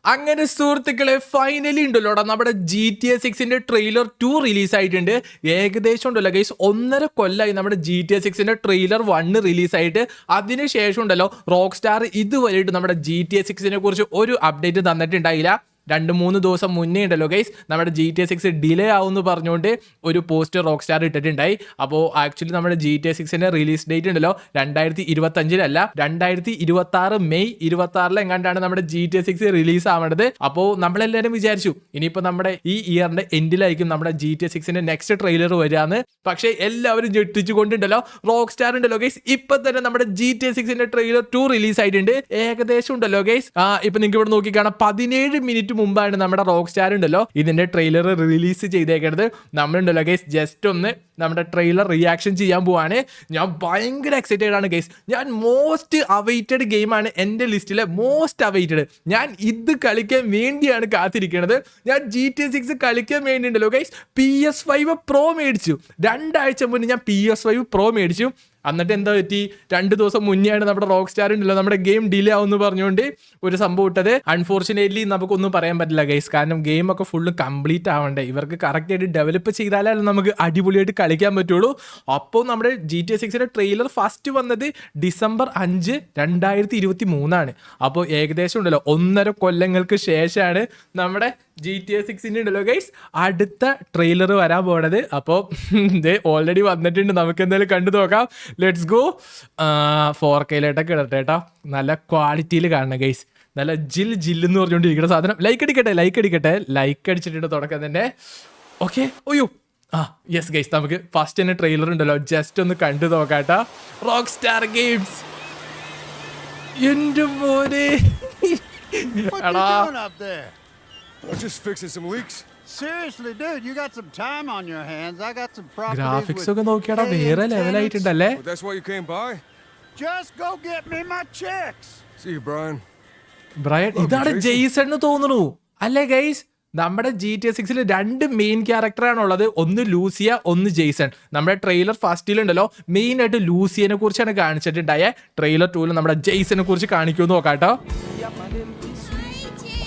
അങ്ങനെ സുഹൃത്തുക്കളെ ഫൈനലി ഉണ്ടല്ലോടാ നമ്മുടെ GTA 6 ട്രെയിലർ 2 റിലീസ് ആയിട്ടുണ്ട്. ഏകദേശം ഉണ്ടല്ലോ ഗൈസ് 1.5 കൊല്ലമായി നമ്മുടെ GTA 6 ട്രെയിലർ 1 റിലീസ് ആയിട്ട്. അതിനുശേഷം ഉണ്ടല്ലോ റോക്ക് സ്റ്റാർ ഇതുവരെയായിട്ട് നമ്മുടെ GTA 6 കുറിച്ച് ഒരു അപ്ഡേറ്റ് തന്നിട്ടുണ്ടായില്ല. 2-3 ദിവസം മുന്നേ ഉണ്ടല്ലോ ഗൈസ് നമ്മുടെ GTA 6 ഡിലേ ആവുമെന്ന് പറഞ്ഞുകൊണ്ട് ഒരു പോസ്റ്റ് റോക്ക് സ്റ്റാർ ഇട്ടിട്ടുണ്ടായി. അപ്പോൾ ആക്ച്വലി നമ്മുടെ GTA 6 റിലീസ് ഡേറ്റ് ഉണ്ടല്ലോ 2025 2026 മെയ് 26 എങ്ങാണ്ടാണ് നമ്മുടെ GTA 6 റിലീസ് ആവേണ്ടത്. അപ്പോൾ നമ്മളെല്ലാവരും വിചാരിച്ചു ഇനിയിപ്പോൾ നമ്മുടെ ഈ ഇയറിന്റെ എൻഡിലായിരിക്കും നമ്മുടെ GTA 6 നെക്സ്റ്റ് ട്രെയിലർ വരാന്ന്. പക്ഷേ എല്ലാവരും ഞെട്ടിച്ചുകൊണ്ടുണ്ടല്ലോ റോക്ക് സ്റ്റാർ ഉണ്ടല്ലോ ഗൈസ് ഇപ്പൊ തന്നെ നമ്മുടെ GTA 6 ട്രെയിലർ 2 റിലീസ് ആയിട്ടുണ്ട്. ഏകദേശം ഉണ്ടല്ലോ ഗൈസ് ഇപ്പൊ നിങ്ങൾക്ക് ഇവിടെ നോക്കിക്കാണാം 17 മിനിറ്റ് മുമ്പാണ് നമ്മുടെ റോക്ക് സ്റ്റാർ ഉണ്ടല്ലോ ഇതിന്റെ ട്രെയിലർ റിലീസ് ചെയ്തേക്കുന്നത്. നമ്മളുണ്ടല്ലോ ഗൈസ് ജസ്റ്റ് ഒന്ന് നമ്മുടെ ട്രെയിലർ റിയാക്ഷൻ ചെയ്യാൻ പോവാണ്. ഞാൻ ഭയങ്കര എക്സൈറ്റഡ് ആണ് ഗൈസ്. ഞാൻ മോസ്റ്റ് അവൈറ്റഡ് ഗെയിമാണ് എൻ്റെ ലിസ്റ്റിലെ മോസ്റ്റ് അവൈറ്റഡ്. ഞാൻ ഇത് കളിക്കാൻ വേണ്ടിയാണ് കാത്തിരിക്കുന്നത്. ഞാൻ GTA 6 കളിക്കാൻ വേണ്ടിയുണ്ടല്ലോ ഗൈസ് PS5 Pro മേടിച്ചു. 2 ആഴ്ച മുന്നേ ഞാൻ PS5 Pro മേടിച്ചു. എന്നിട്ട് എന്താ പറ്റി, 2 ദിവസം മുന്നെയാണ് നമ്മുടെ റോക്ക് സ്റ്റാർ ഉണ്ടല്ലോ നമ്മുടെ ഗെയിം ഡിലേ ആവുമെന്ന് പറഞ്ഞുകൊണ്ട് ഒരു സംഭവം ഇട്ടത്. അൺഫോർച്ചുനേറ്റ്ലി നമുക്കൊന്നും പറയാൻ പറ്റില്ല ഗൈസ്, കാരണം ഗെയിം ഒക്കെ ഫുള്ള് കംപ്ലീറ്റ് ആവണ്ടേ. ഇവർക്ക് കറക്റ്റ് ആയിട്ട് ഡെവലപ്പ് ചെയ്താലേ നമുക്ക് അടിപൊളിയായിട്ട് കളിക്കാൻ പറ്റുള്ളൂ. അപ്പോൾ നമ്മുടെ GTA 6 ട്രെയിലർ ഫസ്റ്റ് വന്നത് December 5, 2023. അപ്പോൾ ഏകദേശം ഉണ്ടല്ലോ 1.5 കൊല്ലങ്ങൾക്ക് ശേഷമാണ് നമ്മുടെ GTA 6 ഉണ്ടല്ലോ ഗൈസ് അടുത്ത ട്രെയിലർ വരാൻ പോണത്. അപ്പോൾ ഇത് ഓൾറെഡി വന്നിട്ടുണ്ട്, നമുക്ക് എന്തായാലും കണ്ടു നോക്കാം. Let's go. 4K ഇടട്ടെ കേട്ടോ, നല്ല ക്വാളിറ്റിയിൽ കാണണം ഗൈസ്. നല്ല ജില്ലെന്ന് പറഞ്ഞുകൊണ്ടിരിക്കുന്ന സാധനം. ലൈക്ക് അടിക്കട്ടെ. ലൈക്ക് അടിച്ചിട്ടുണ്ട് തുടക്കം തന്നെ. ഓക്കെ. ഒയ്യോ യെസ് ഗൈസ്, നമുക്ക് ഫസ്റ്റ് തന്നെ ട്രെയിലർ ഉണ്ടല്ലോ ജസ്റ്റ് ഒന്ന് കണ്ടു നോക്കാട്ടോ. റോക്ക് സ്റ്റാർ ഗെയിംസ് എന്റെ മോനെ. എടാ Just fixing some leaks. Seriously, dude, you got some time on your hands. I got some properties graphics with ഒക്കെ നോക്കിയാടാ വേറെ ലെവലായിട്ടുണ്ടല്ലേ. Well, that's why you came by? Just go get me my chicks. See you, Brian. Brian ഇതാണ് Jason എന്ന് തോന്നുന്നു അല്ലേ guys. നമ്മുടെ GTA 6 2 main ക്യാരക്ടറാണ് ഉള്ളത്, ഒന്ന് ലൂസിയ, ഒന്ന് ജെയ്സൺ. നമ്മുടെ ട്രെയിലർ ഫസ്റ്റിലുണ്ടല്ലോ മെയിൻ ആയിട്ട് ലൂസിയനെ കുറിച്ചാണ് കാണിച്ചിട്ടുണ്ടായ. ട്രെയിലർ 2 നമ്മുടെ ജെയ്സനെ കുറിച്ച് കാണിക്കുമെന്ന് നോക്കാട്ടോ.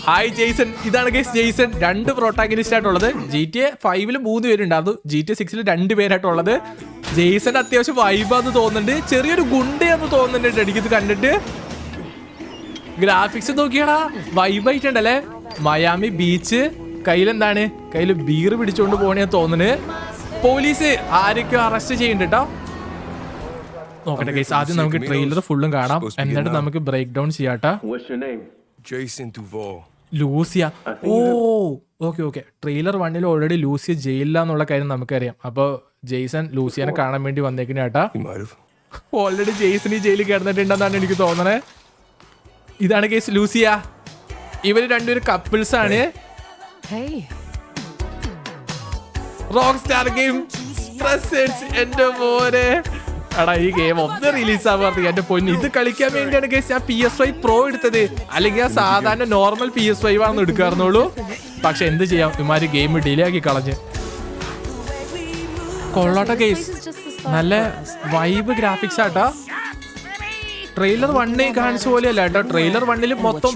ഹായ് ജെയ്സൺ, ഇതാണ് ഗൈസ് ജെയ്സൺ. 2 പ്രോട്ടാഗനിസ്റ്റ് ആയിട്ടുള്ളത്. GTA 5 3 പേരുണ്ടായിരുന്നു, GTA 6 2 പേരായിട്ടുള്ളത്. ജെയ്സൺ അത്യാവശ്യം വൈബാന്ന് തോന്നുന്നുണ്ട്, ചെറിയൊരു ഗുണ്ടയാന്ന് തോന്നുന്നുണ്ട് എനിക്കിത് കണ്ടിട്ട്. ഗ്രാഫിക്സ് നോക്കിയാടാ വൈബായിട്ടുണ്ടല്ലേ. മയാമി ബീച്ച്, കയ്യിൽ ബീർ പിടിച്ചോണ്ട് പോണേ തോന്നുന്നു. പോലീസ് ആരൊക്കെ അറസ്റ്റ് ചെയ്യുന്നുണ്ട് കേട്ടോ. നോക്കട്ടെ ഗൈസ്, ആദ്യം നമുക്ക് ട്രെയിലർ ഫുള്ളും കാണാം, എന്നിട്ട് നമുക്ക് ബ്രേക്ക് ഡൗൺ ചെയ്യാട്ടാ. Jason Duval. Lucia. Okay. Trailer 1 already Lucia ജയിലിലാന്നുള്ള കാര്യം നമുക്കറിയാം. അപ്പോൾ ജെയ്സൺ ലൂസിയനെ കാണാൻ വേണ്ടി വന്നേക്കുന്ന കേട്ടാ. He might have. Already Jason ഈ ജയിലിൽ കിടന്നിട്ടുണ്ടെന്നാണ് എനിക്ക് തോന്നണേ. ഇതാണ് കേസ് ലൂസിയ. ഇവര് 2 കപ്പിൾസ് ആണ്. റോക്ക് സ്റ്റാർ ഗെയിം പ്രസൻസ് എന്റെ മോനെ. എടാ ഈ ഗെയിം ഒന്ന് റിലീസ് ആവാറ് എന്റെ പൊന്നി. ഇത് കളിക്കാൻ വേണ്ടിയാണ് കേസ് ഞാൻ PS5 Pro എടുത്തത്. അല്ലെങ്കിൽ ഞാൻ സാധാരണ നോർമൽ PS5 ആണെന്ന് എടുക്കാറുള്ളൂ. പക്ഷെ എന്ത് ചെയ്യാം, ഇമാര് ഗെയിം ഡിലേ ആക്കി കളഞ്ഞ്. കൊള്ളാട്ട കേസ്, നല്ല വൈബ് ഗ്രാഫിക്സ് ആട്ടാ. ട്രെയിലർ 1 കാണിച്ച പോലെയല്ല കേട്ടോ. ട്രെയിലർ 1 മൊത്തം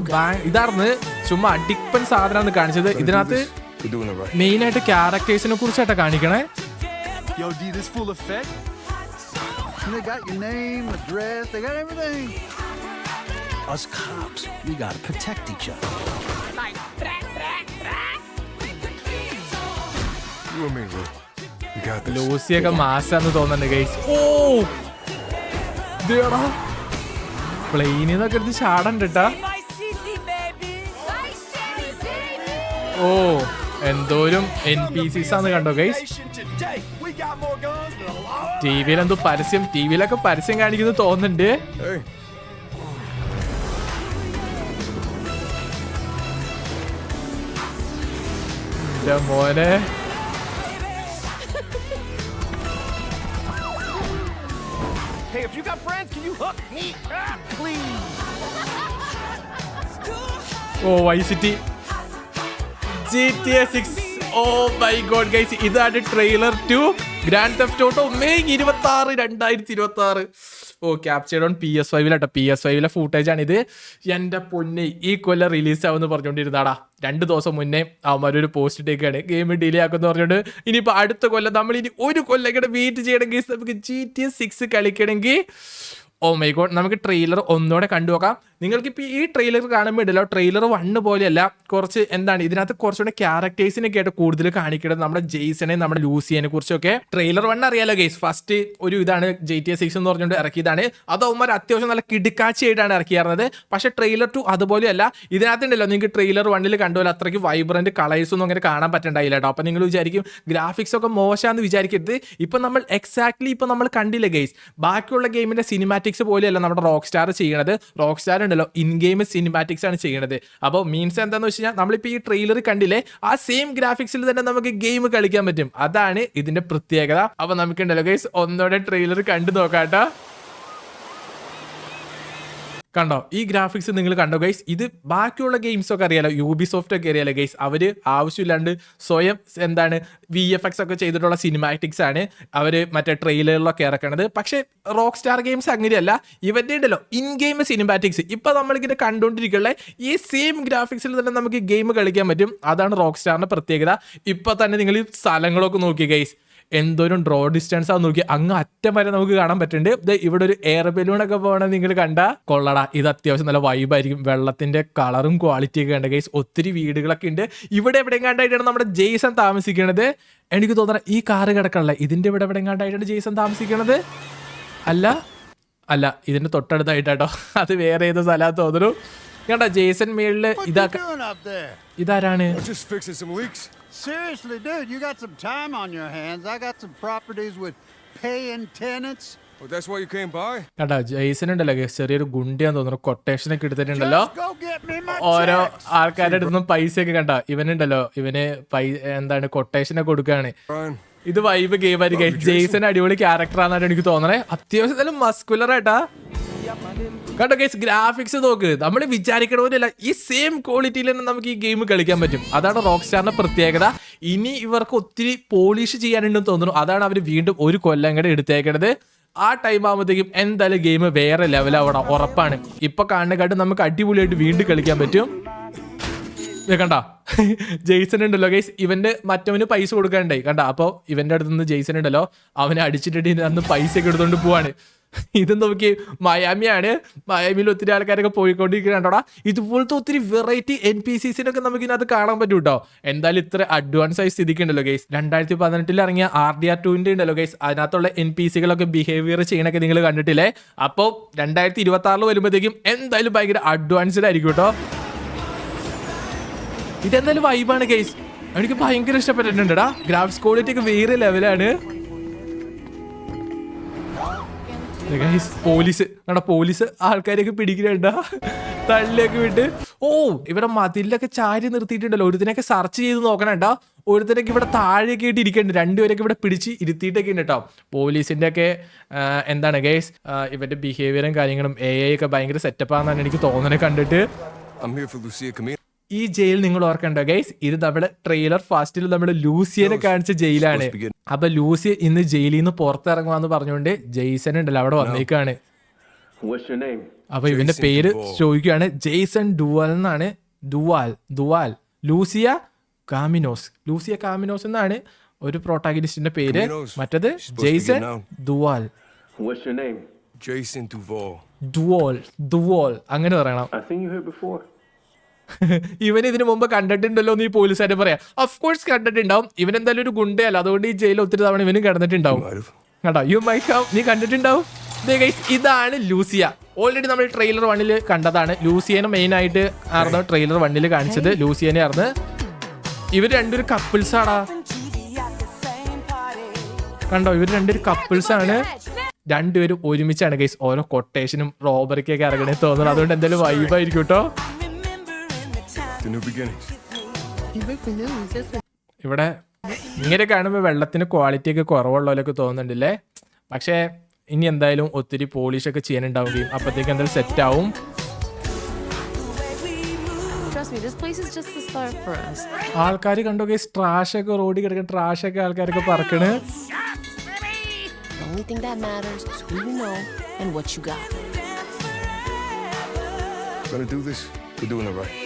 ഇതാർന്ന് ചുമ്മാ അഡിക്പൻ സാധനമാണ് കാണിച്ചത്. ഇതിനകത്ത് മെയിൻ ആയിട്ട് ക്യാരക്ടേഴ്സിനെ കുറിച്ചായിട്ടാ കാണിക്കണേ. Yo, D, this full effect? They got your name, address, they got everything. Us cops, we gotta protect each other. You and me, bro. We got this. ലൂസിയൊക്കെ മാസാന്ന് തോന്നുന്നുണ്ട് ഗൈസ്. പ്ലെയിനിൽ നിന്നൊക്കെ എടുത്ത് ചാടണ്ട കേട്ടാ. എന്തോരും NPCs ആന്ന് കണ്ടോ ഗൈസ്. ടിവിയിലെന്തോ പരസ്യം, ടിവിയിലൊക്കെ പരസ്യം കാണിക്കുന്നു തോന്നുന്നുണ്ട്. Hey. മോനെ Hey, if you got friends, can you hook me up, please? Vice City GTA 6. My god guys, ഇതാണ് trailer 2 Grand Theft Auto May 26, 2026. Oh captured on PS5 PS5 footage ആണ് ഇത്. എൻ്റെ പൊന്നെ, ഈ കൊല്ലം റിലീസ് ആവുമെന്ന് പറഞ്ഞുകൊണ്ടിരുന്നാടാ. 2 ദിവസം മുന്നേ അവന്മാരൊരു പോസ്റ്റ് ഇട്ടേക്കാണ് ഗെയിം ഡിലേ ആക്കുമെന്ന് പറഞ്ഞുകൊണ്ട്. ഇനിയിപ്പോൾ അടുത്ത കൊല്ലം നമ്മൾ ഇനി ഒരു കൊല്ലം കൂടെ വെയിറ്റ് ചെയ്യണമെങ്കിൽ നമുക്ക് GTA 6 കളിക്കണമെങ്കിൽ ഓ മൈ ഗോഡ്, നമുക്ക് ട്രെയിലർ ഒന്നുകൂടെ കണ്ടുനോക്കാം. നിങ്ങൾക്കിപ്പോൾ ഈ ട്രെയിലർ കാണുമ്പോൾ ഇടല്ലോ, ട്രെയിലർ 1 പോലെയല്ല, കുറച്ച് എന്താണ് ഇതിനകത്ത് കുറച്ചുകൂടെ ക്യാരക്ടേഴ്സിനൊക്കെ ആയിട്ട് കൂടുതൽ കാണിക്കുന്നത്. നമ്മുടെ ജെയ്സനെ, നമ്മുടെ ലൂസിയനെ കുറിച്ചൊക്കെ ട്രെയിലർ 1 അറിയാലോ ഗൈസ്. ഫസ്റ്റ് ഒരു ഇതാണ് GTA 6 എന്ന് പറഞ്ഞുകൊണ്ട് ഇറക്കിയതാണ്. അത് അവന്മാർ അത്യാവശ്യം നല്ല കിടുക്കാച്ചിയായിട്ടാണ് ഇറക്കിയിരുന്നത്. പക്ഷേ ട്രെയിലർ 2 അതുപോലെയല്ല. ഇതിനകത്തുണ്ടല്ലോ നിങ്ങൾക്ക് ട്രെയിലർ 1 കണ്ടുപോലെ അത്രയ്ക്ക് വൈബ്രന്റ് കളേഴ്സ് ഒന്നും അങ്ങനെ കാണാൻ പറ്റണ്ടായില്ല കേട്ടോ. അപ്പം നിങ്ങൾ വിചാരിക്കും ഗ്രാഫിക്സ് ഒക്കെ മോശമാണെന്ന് വിചാരിക്കരുത്. ഇപ്പം നമ്മൾ എക്സാക്ട്ലി ഇപ്പം നമ്മൾ കണ്ടില്ല ഗൈസ്, ബാക്കിയുള്ള ഗെയിമിന്റെ സിനിമാറ്റിക്സ് പോലെയല്ല നമ്മുടെ റോക്ക് സ്റ്റാർ ചെയ്യണത്. റോക്ക് സ്റ്റാർ ഉണ്ടല്ലോ ഇൻ ഗെയിം സിനിമാറ്റിക്സ് ആണ് ചെയ്യണത്. അപ്പോൾ മീൻസ് എന്താണെന്ന് വെച്ച് കഴിഞ്ഞാൽ നമ്മളിപ്പോൾ ഈ ട്രെയിലർ കണ്ടില്ലേ, ആ സെയിം ഗ്രാഫിക്സിൽ തന്നെ നമുക്ക് ഗെയിം കളിക്കാൻ പറ്റും. അതാണ് ഇതിന്റെ പ്രത്യേകത. അപ്പോൾ നമുക്കുണ്ടല്ലോ ഗൈസ് ഒന്നോടെ ട്രെയിലർ കണ്ടു നോക്കാട്ടോ. കണ്ടോ ഈ ഗ്രാഫിക്സ് നിങ്ങൾ കണ്ടോ ഗൈസ്? ഇത് ബാക്കിയുള്ള ഗെയിംസ് ഒക്കെ അറിയാലോ, യൂബിസോഫ്റ്റ് ഒക്കെ അറിയാലോ ഗൈസ്. അവർ ആവശ്യമില്ലാണ്ട് സ്വയം എന്താണ് VFX ഒക്കെ ചെയ്തിട്ടുള്ള സിനിമാറ്റിക്സ് ആണ് അവർ മറ്റേ ട്രെയിലറിലൊക്കെ ഇറക്കണത്. പക്ഷേ റോക്ക് സ്റ്റാർ ഗെയിംസ് അങ്ങനെയല്ല, ഇവൻ്റെ ഉണ്ടല്ലോ ഇൻ ഗെയിം സിനിമാറ്റിക്സ് ഇപ്പം നമ്മളിങ്ങനെ കണ്ടുകൊണ്ടിരിക്കുന്ന ഈ സെയിം ഗ്രാഫിക്സിൽ തന്നെ നമുക്ക് ഗെയിം കളിക്കാൻ പറ്റും. അതാണ് റോക്ക് സ്റ്റാറിന്റെ പ്രത്യേകത. ഇപ്പം തന്നെ നിങ്ങൾ ഈ സ്ഥലങ്ങളൊക്കെ നോക്കി ഗൈസ്, എന്തോരം ഡ്രോ ഡിസ്റ്റൻസ് ആണെന്ന് നോക്കി, അങ്ങ് അറ്റം വരെ നമുക്ക് കാണാൻ പറ്റുന്നുണ്ട്. ഇവിടെ ഒരു എയർ ബലൂണൊക്കെ പോകണമെന്ന് നിങ്ങൾ കണ്ട കൊള്ളടാ. ഇത് അത്യാവശ്യം നല്ല വൈബായിരിക്കും. വെള്ളത്തിന്റെ കളറും ക്വാളിറ്റി ഒക്കെ ഉണ്ട് ഗൈസ്. ഒത്തിരി വീടുകളൊക്കെ ഉണ്ട്. ഇവിടെ എവിടെയും കണ്ടായിട്ടാണ് നമ്മുടെ ജെയ്സൺ താമസിക്കണത്. എനിക്ക് തോന്നണ ഈ കാറ് കിടക്കണല്ലേ, ഇതിന്റെ ഇവിടെ എവിടെയും കണ്ടായിട്ടാണ് ജെയ്സൺ താമസിക്കണത്. അല്ല ഇതിന്റെ തൊട്ടടുത്തായിട്ടോ. അത് വേറെ ഏതോ സ്ഥലം തോന്നുന്നു. കണ്ട ജെയ്സൺ മേളില് ഇതാരാണ്? Just fixing some leaks. Seriously, dude, you got some time on your hands. I got some properties with paying tenants. Oh, that's why you came by? കണ്ടാ ജെയ്സൺ ഉണ്ടല്ലോ ചെറിയൊരു ഗുണ്ടിയാന്ന് തോന്നുന്നു. കൊട്ടേഷൻ ഒക്കെ എടുത്തിട്ടുണ്ടല്ലോ. Just go get me my ഓരോ checks. ആൾക്കാരുടെ അടുത്തും പൈസയൊക്കെ കണ്ട. ഇവനുണ്ടല്ലോ ഇവന് എന്താണ് കൊട്ടേഷനൊക്കെ കൊടുക്കുകയാണ്. Brian. ഇത് വൈബ് ഗെയിം ആയിരിക്കും. ജെയ്സൺ അടിപൊളി ക്യാരക്ടർ ആണെന്നാണ് എനിക്ക് തോന്നണേ. അത്യാവശ്യം നല്ല മസ്കുലർ ആയിട്ടാ. കണ്ടോ ഗൈസ് ഗ്രാഫിക്സ് നോക്ക്, നമ്മൾ വിചാരിക്കണ പോലെയല്ല, ഈ സെയിം ക്വാളിറ്റിയിൽ തന്നെ നമുക്ക് ഈ ഗെയിം കളിക്കാൻ പറ്റും. അതാണ് റോക്ക് സ്റ്റാറിന്റെ പ്രത്യേകത. ഇനി ഇവർക്ക് ഒത്തിരി പോളിഷ് ചെയ്യാനുണ്ടെന്ന് തോന്നുന്നു. അതാണ് അവർ വീണ്ടും ഒരു കൊല്ലം കൂടെ എടുത്തേക്കണത്. ആ ടൈം ആകുമ്പോഴത്തേക്കും എന്തായാലും ഗെയിം വേറെ ലെവലാവണം, ഉറപ്പാണ്. ഇപ്പൊ കാണുന്നകാട്ട് നമുക്ക് അടിപൊളിയായിട്ട് വീണ്ടും കളിക്കാൻ പറ്റും. കണ്ട ജെയ്സൺ ഉണ്ടല്ലോ ഗൈസ്, ഇവന്റെ മറ്റവന് പൈസ കൊടുക്കാനുണ്ടായി കണ്ട. അപ്പോൾ ഇവന്റെ അടുത്ത് നിന്ന് ജെയ്സൺ ഉണ്ടല്ലോ അവനെ അടിച്ചിട്ടിട്ട് അന്ന് പൈസ ഒക്കെ എടുത്തോണ്ട് പോവാണ്. ഇത് നോക്കി മയാമിയാണ്. മയാമിയിൽ ഒത്തിരി ആൾക്കാരൊക്കെ പോയിക്കൊണ്ടിരിക്കുന്നുണ്ടോടാ. ഇതുപോലത്തെ ഒത്തിരി വെറൈറ്റി NPCസിനൊക്കെ നമുക്ക് ഇതിനകത്ത് കാണാൻ പറ്റും കേട്ടോ. എന്തായാലും ഇത്ര അഡ്വാൻസ് ആയി സ്ഥിതിക്കുണ്ടല്ലോ ഗൈസ്. 2018 ഇറങ്ങിയ RDR2 ഉണ്ടല്ലോ ഗൈസ്, അതിനകത്തുള്ള NPCകളൊക്കെ ബിഹേവിയർ ചെയ്യണൊക്കെ നിങ്ങൾ കണ്ടിട്ടില്ലേ. അപ്പോൾ 2026 വരുമ്പോഴത്തേക്കും എന്തായാലും ഭയങ്കര അഡ്വാൻസ്ഡ് ആയിരിക്കും കേട്ടോ. ഇതെന്തായാലും വൈബാണ് ഗൈസ്, എനിക്ക് ഭയങ്കര ഇഷ്ടപ്പെട്ടിട്ടുണ്ടാ. ഗ്രാഫിക്സ് ക്വാളിറ്റി ഒക്കെ വേറെ ലെവലാണ്. പോലീസ് കണ്ട, പോലീസ് ആൾക്കാരെയൊക്കെ പിടിക്കുന്നുണ്ട, തള്ളിയൊക്കെ വിട്ട്. ഓ ഇവിടെ മതിലൊക്കെ ചാരി നിർത്തിയിട്ടുണ്ടല്ലോ. ഒരുത്തിനൊക്കെ സെർച്ച് ചെയ്ത് നോക്കണണ്ട. ഒരുത്തരൊക്കെ ഇവിടെ താഴെയൊക്കെ ആയിട്ട് ഇരിക്കുന്നുണ്ട്. രണ്ടുപേരൊക്കെ ഇവിടെ പിടിച്ച് ഇരുത്തിയിട്ടൊക്കെ ഉണ്ട് കേട്ടോ. പോലീസിന്റെ ഒക്കെ എന്താണ് ഗൈസ്, ഇവരുടെ ബിഹേവിയറും കാര്യങ്ങളും AI ഒക്കെ ഭയങ്കര സെറ്റപ്പാണെന്നാണ് എനിക്ക് തോന്നുന്നത് കണ്ടിട്ട്. I'm here for Lucia Camille. ഈ ജയിൽ നിങ്ങൾ ഓർക്കണ്ട ഗൈസ്, ഇത് നമ്മുടെ ട്രെയിലർ ഫാസ്റ്റിൽ നമ്മുടെ ലൂസിയനെ കാണിച്ച ജയിലാണ്. അപ്പൊ ലൂസി ഇന്ന് ജയിലിൽ നിന്ന് പുറത്തിറങ്ങുവാന്ന് പറഞ്ഞുകൊണ്ട് ജെയ്സൺ ഉണ്ടല്ലോ അവിടെ വന്നേക്കാണ്. അപ്പൊ ഇവന്റെ പേര് ചോദിക്കുകയാണ്. ജെയ്സൺ ഡുവാൽ എന്നാണ്. ദുവാൽ ലൂസിയ കാമിനോസ് എന്നാണ് ഒരു പ്രോട്ടാഗനിസ്റ്റിന്റെ പേര്. മറ്റത് ജെയ്സൺ ദുവാൽ. Jason Duval. ദുവോൾ അങ്ങനെ പറയണം. ഇവൻ ഇതിനു മുമ്പ് കണ്ടിട്ടുണ്ടല്ലോ എന്ന് ഈ പോലീസുകാരെ പറയാം. ഓഫ്കോഴ്സ് കണ്ടിട്ടുണ്ടാവും. ഇവൻ എന്തായാലും ഒരു ഗുണ്ടയല്ല, അതുകൊണ്ട് ഈ ജയിലിൽ ഒത്തിരി തവണ ഇവനും കിടന്നിട്ടുണ്ടാവും കേട്ടോ. യു മൈറ്റ് ഹാവ്, നീ കണ്ടിട്ടുണ്ടാവും. ഇതാണ് ലൂസിയ. ഓൾറെഡി നമ്മൾ ട്രെയിലർ 1 കണ്ടതാണ്. ലൂസിയനെ മെയിൻ ആയിട്ട് ആയിരുന്നു ട്രെയിലർ 1 കാണിച്ചത്. ലൂസിയനെ ആയിരുന്നു. ഇവർ രണ്ടൊരു കപ്പിൾസ് ആടാ. കണ്ടോ ഇവർ രണ്ടൊരു കപ്പിൾസ് ആണ്. രണ്ടുപേരും ഒരുമിച്ചാണ് ഗൈസ് ഓരോ കൊട്ടേഷനും റോബറിക്കൊക്കെ ഇറങ്ങണേ തോന്നുന്നു. അതുകൊണ്ട് എന്തായാലും വൈബായിരിക്കും കേട്ടോ. ഇവിടെ ഇങ്ങനെ കാണുമ്പോൾ വെള്ളത്തിന് ക്വാളിറ്റി ഒക്കെ കുറവുള്ളവരൊക്കെ തോന്നുന്നുണ്ടല്ലേ. പക്ഷേ ഇനി എന്തായാലും ഒത്തിരി പോളിഷ് ഒക്കെ ചെയ്യാനുണ്ടാവുകയും അപ്പത്തേക്ക് എന്തായാലും സെറ്റ് ആവും. ആൾക്കാർ കണ്ടോ ഗൈസ്, ട്രാഷൊക്കെ റോഡിൽ കിടക്കുന്ന ട്രാഷൊക്കെ ആൾക്കാരൊക്കെ പറക്കണ്. The only thing that matters is who you know and what you got. Gonna do this. We're doing it right.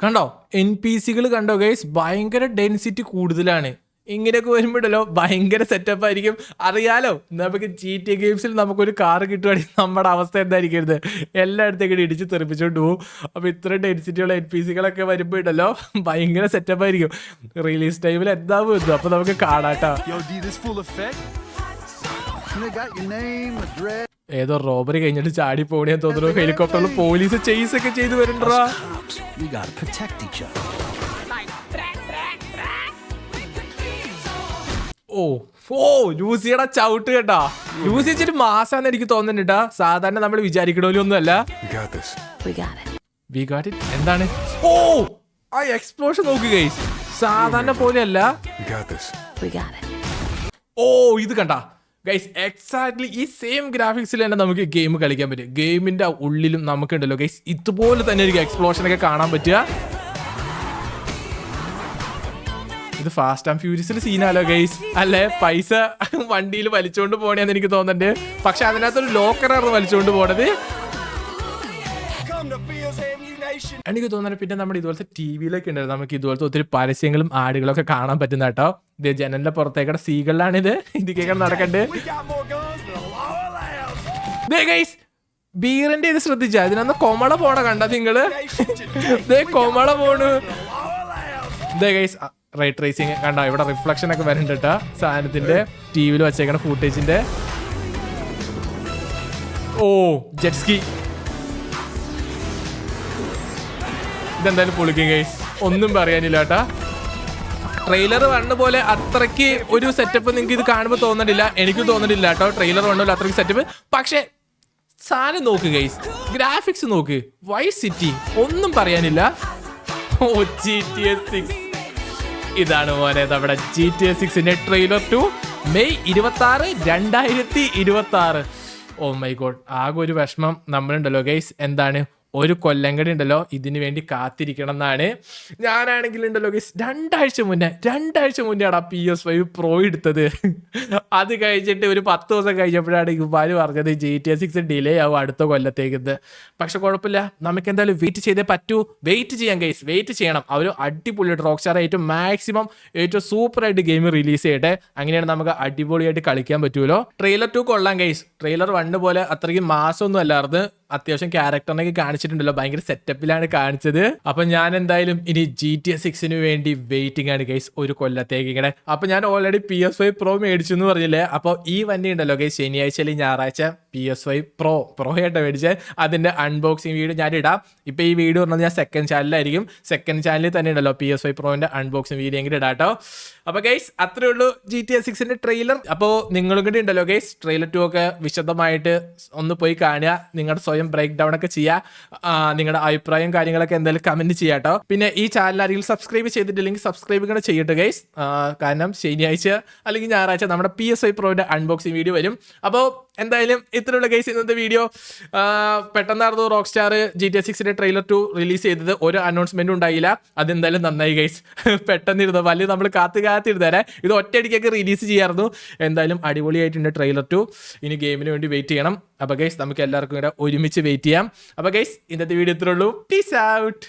കണ്ടോ NPC-കൾ കണ്ടോ ഗൈസ്, ഭയങ്കര ഡെൻസിറ്റി കൂടുതലാണ്. ഇങ്ങനെയൊക്കെ വരുമ്പോഴല്ലോ ഭയങ്കര സെറ്റപ്പ് ആയിരിക്കും. അറിയാലോ, നമുക്ക് GTA ഗെയിംസിൽ നമുക്കൊരു കാർ കിട്ടുവാണെങ്കിൽ നമ്മുടെ അവസ്ഥ എന്തായിരിക്കരുത്, എല്ലായിടത്തേക്കും ഇടിച്ച് തെറിപ്പിച്ചോണ്ട് പോകും. അപ്പോൾ ഇത്ര ഡെൻസിറ്റിയുള്ള NPC-കളൊക്കെ വരുമ്പോഴല്ലോ ഭയങ്കര സെറ്റപ്പ് ആയിരിക്കും. റിലീസ് ടൈമിൽ എന്താവും എത്തും, അപ്പോൾ നമുക്ക് കാണാട്ടോ. Yo, D, this full effect? And they got your name, address. ഏതോ റോബറി കഴിഞ്ഞിട്ട് ചാടി പോകണേന്ന് തോന്നുന്നു. ഹെലികോപ്റ്ററിൽ പോലീസ് ചേസ് ഒക്കെ ചെയ്ത് വരുന്നുണ്ടാ. We gotta protect each other. ഓ ലൂസിയുടെ ചവിട്ട് കേട്ടാ. ലൂസി ഇച്ചിരി മാസാന്ന് എനിക്ക് തോന്നുന്നുണ്ടാ. സാധാരണ നമ്മൾ വിചാരിക്കണ ഒന്നുമല്ല. We got this. We got it. We got it. എന്താണ് ആ എക്സ്പ്ലോഷൻ നോക്ക് ഗൈസ്, സാധാരണ പോലെയല്ല. We got this. We got it. ഇത് കണ്ടാ ഗൈസ്, എക്സാക്ട്ലി ഈ സെയിം ഗ്രാഫിക്സിൽ തന്നെ നമുക്ക് ഗെയിം കളിക്കാൻ പറ്റും. ഗെയിമിന്റെ ഉള്ളിലും നമുക്കുണ്ടല്ലോ ഗൈസ് ഇതുപോലെ തന്നെ ഒരു എക്സ്പ്ലോഷൻ ഒക്കെ കാണാൻ പറ്റുക. ഇത് ഫാസ്റ്റ് ആൻഡ് ഫ്യൂരിയസിൽ സീനാലോ ഗൈസ്, അല്ലെ? പൈസ വണ്ടിയിൽ വലിച്ചുകൊണ്ട് പോണേന്ന് എനിക്ക് തോന്നുന്നുണ്ട്. പക്ഷെ അതിനകത്തൊരു ലോക്കറാണ് വലിച്ചുകൊണ്ട് പോണത്. എനിക്ക് തോന്നുന്നത് പിന്നെ നമ്മുടെ ഇതുപോലത്തെ TV-യിലൊക്കെ ഉണ്ടായിരുന്നു, നമുക്ക് ഇതുപോലത്തെ ഒത്തിരി പരസ്യങ്ങളും ആടുകളൊക്കെ കാണാൻ പറ്റുന്ന കേട്ടോ. ഇത് ജനലിന്റെ പുറത്തേക്കടെ സീകളിലാണിത് ഇതിക്കേക്കാൻ നടക്കണ്ട്. ബീറിന്റെ ഇത് ശ്രദ്ധിച്ചാ, ഇതിനൊന്ന് കൊമള പോണ കണ്ട നിങ്ങള്? കൊമള പോണു. റൈ ട്രേസിങ് കണ്ടോ, ഇവിടെ റിഫ്ലക്ഷൻ ഒക്കെ വരുന്നുണ്ട് കേട്ടോ സാധനത്തിന്റെ. TV-യിൽ വെച്ചേക്കണ ഫൂട്ടേജിന്റെ. ജെറ്റ്സ്കി ഇതെന്തായാലും പൊളിക്കും ഗൈസ്, ഒന്നും പറയാനില്ല കേട്ടാ. ട്രെയിലർ 1 പോലെ അത്രയ്ക്ക് ഒരു സെറ്റപ്പ് നിങ്ങൾക്ക് ഇത് കാണുമ്പോൾ തോന്നുന്നില്ല, എനിക്ക് തോന്നുന്നില്ല കേട്ടോ. ട്രെയിലർ 1 പോലെ അത്രയ്ക്ക് സെറ്റപ്പ്. പക്ഷെ സാധനം നോക്ക് ഗൈസ്, ഗ്രാഫിക്സ് നോക്ക്, വൈസ് സിറ്റി, ഒന്നും പറയാനില്ല. GTA 6 ഇതാണ് മോനെ നമ്മുടെ GTA 6ന്റെ trailer 2 May 26, 2026. Oh my god, ആകെ ഒരു വിഷമം നമ്മളുണ്ടല്ലോ ഗൈസ്. എന്താണ്, ഒരു കൊല്ലം കൂടി ഉണ്ടല്ലോ ഇതിന് വേണ്ടി കാത്തിരിക്കണം എന്നാണ്. ഞാനാണെങ്കിൽ ഉണ്ടല്ലോ ഗൈസ് രണ്ടാഴ്ച മുന്നേ ആണ് PS5 Pro എടുത്തത്. അത് കഴിഞ്ഞിട്ട് ഒരു 10 ദിവസം കഴിഞ്ഞപ്പോഴാണ് ഇവര് പറഞ്ഞത് GTA 6 ഡിലേ ആവും അടുത്ത കൊല്ലത്തേക്ക്. പക്ഷെ കുഴപ്പമില്ല, നമുക്ക് എന്തായാലും വെയിറ്റ് ചെയ്തേ പറ്റൂ. വെയിറ്റ് ചെയ്യാം ഗൈസ്, വെയിറ്റ് ചെയ്യണം. അവർ അടിപൊളിയായിട്ട് റോക്സ്റ്റാർ ഏറ്റവും മാക്സിമം ഏറ്റവും സൂപ്പറായിട്ട് ഗെയിം റിലീസ് ചെയ്യട്ടെ. അങ്ങനെയാണ് നമുക്ക് അടിപൊളിയായിട്ട് കളിക്കാൻ പറ്റുമല്ലോ. ട്രെയിലർ 2 കൊള്ളാം ഗൈസ്. ട്രെയിലർ 1 പോലെ അത്രയ്ക്ക് മാസമൊന്നും അല്ലായിരുന്നു. അത്യാവശ്യം ക്യാരക്ടറിനൊക്കെ കാണിച്ചിട്ടുണ്ടല്ലോ, ഭയങ്കര സെറ്റപ്പിലാണ് കാണിച്ചത്. അപ്പൊ ഞാൻ എന്തായാലും ഇനി GTA 6 വേണ്ടി വെയിറ്റിംഗ് ആണ് ഗൈസ്, ഒരു കൊല്ലത്തേക്ക് ഇങ്ങനെ. അപ്പൊ ഞാൻ ഓൾറെഡി PS5 Pro മേടിച്ചു എന്ന് പറഞ്ഞില്ലേ. അപ്പോൾ ഈ വണ്ടി ഉണ്ടല്ലോ ഗൈസ്, ശനിയാഴ്ച അല്ലെങ്കിൽ ഞായറാഴ്ച PS5 Pro ആയിട്ട് മേടിച്ച് അതിന്റെ അൺബോക്സിങ് വീഡിയോ ഞാൻ ഇടാം. ഇപ്പൊ ഈ വീഡിയോ പറഞ്ഞത് ഞാൻ സെക്കൻഡ് ചാനലിലായിരിക്കും. സെക്കൻഡ് ചാനലിൽ തന്നെ ഉണ്ടല്ലോ PS5 Proന്റെ അൺബോക്സിങ് വീഡിയോ എങ്കിലും ഇടാട്ടോ. അപ്പൊ ഗൈസ് അത്രേ ഉള്ളൂ GTA 6ന്റെ ട്രെയിലർ. അപ്പോൾ നിങ്ങളും കൂടി ഉണ്ടല്ലോ ഗൈസ് ട്രെയിലർ 2 ഒക്കെ വിശദമായിട്ട് ഒന്ന് പോയി കാണുക, നിങ്ങളുടെ സ്വയം ബ്രേക്ക് ഡൗൺ ഒക്കെ ചെയ്യുക, നിങ്ങളുടെ അഭിപ്രായം കാര്യങ്ങളൊക്കെ എന്തായാലും കമന്റ് ചെയ്യാട്ടോ. പിന്നെ ഈ ചാനൽ ആരെങ്കിലും സബ്സ്ക്രൈബ് ചെയ്തിട്ടില്ലെങ്കിൽ സബ്സ്ക്രൈബ് കൂടെ ചെയ്യട്ടെ ഗൈസ്. കാരണം ശനിയാഴ്ച അല്ലെങ്കിൽ ഞായറാഴ്ച നമ്മുടെ PS5 Proന്റെ അൺബോക്സിങ് വീഡിയോ വരും. അപ്പോൾ എന്തായാലും ഇത്രയുള്ള ഗൈസ് ഇന്നത്തെ വീഡിയോ. പെട്ടെന്നായിരുന്നു റോക്സ്റ്റാർ GTA 6ന്റെ ട്രെയിലർ 2 റിലീസ് ചെയ്തത്. ഒരു അനൗൺസ്മെന്റും ഉണ്ടായില്ല. അതെന്തായാലും നന്നായി ഗൈസ്. പെട്ടെന്നിരുന്നു, വലിയ നമ്മൾ കാത്തിരുന്നേരെ. ഇത് ഒറ്റയടിക്കൊക്കെ റിലീസ് ചെയ്യായിരുന്നു. എന്തായാലും അടിപൊളിയായിട്ടുണ്ട് ട്രെയിലർ 2. ഇനി ഗെയിമിന് വേണ്ടി വെയിറ്റ് ചെയ്യണം. അപ്പോൾ ഗൈസ് നമുക്ക് എല്ലാവർക്കും കൂടെ ഒരുമിച്ച് വെയിറ്റ് ചെയ്യാം. അപ്പോൾ ഗൈസ് ഇന്നത്തെ വീഡിയോ ഇത്രേ ഉള്ളൂ. Peace out.